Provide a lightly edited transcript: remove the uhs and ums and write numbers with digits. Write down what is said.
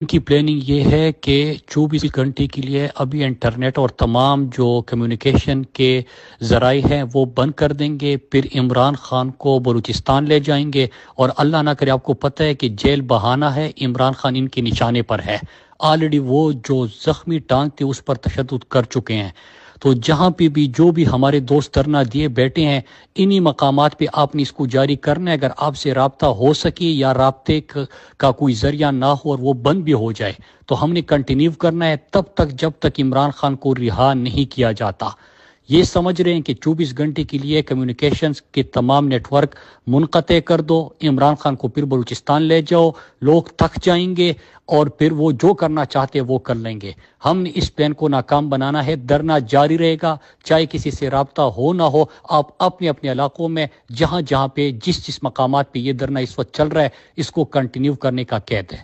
کی پلاننگ یہ ہے کہ 24 گھنٹے کے لیے ابھی انٹرنیٹ اور تمام جو کمیونیکیشن کے ذرائع ہیں وہ بند کر دیں گے، پھر عمران خان کو بلوچستان لے جائیں گے، اور اللہ نہ کرے، آپ کو پتہ ہے کہ جیل بہانہ ہے، عمران خان ان کے نشانے پر ہے، آلریڈی وہ جو زخمی ٹانگ تھی اس پر تشدد کر چکے ہیں۔ تو جہاں پہ بھی جو بھی ہمارے دوست دھرنا دیے بیٹھے ہیں، انہی مقامات پہ آپ نے اس کو جاری کرنا ہے۔ اگر آپ سے رابطہ ہو سکے یا رابطے کا کوئی ذریعہ نہ ہو اور وہ بند بھی ہو جائے تو ہم نے کنٹینیو کرنا ہے تب تک جب تک عمران خان کو رہا نہیں کیا جاتا۔ یہ سمجھ رہے ہیں کہ 24 گھنٹے کے لیے کمیونیکیشنز کے تمام نیٹ ورک منقطع کر دو، عمران خان کو پھر بلوچستان لے جاؤ، لوگ تھک جائیں گے اور پھر وہ جو کرنا چاہتے ہیں وہ کر لیں گے۔ ہم نے اس پلان کو ناکام بنانا ہے، دھرنا جاری رہے گا، چاہے کسی سے رابطہ ہو نہ ہو۔ آپ اپنے اپنے علاقوں میں جہاں جہاں پہ جس مقامات پہ یہ دھرنا اس وقت چل رہا ہے اس کو کنٹینیو کرنے کا قید ہے۔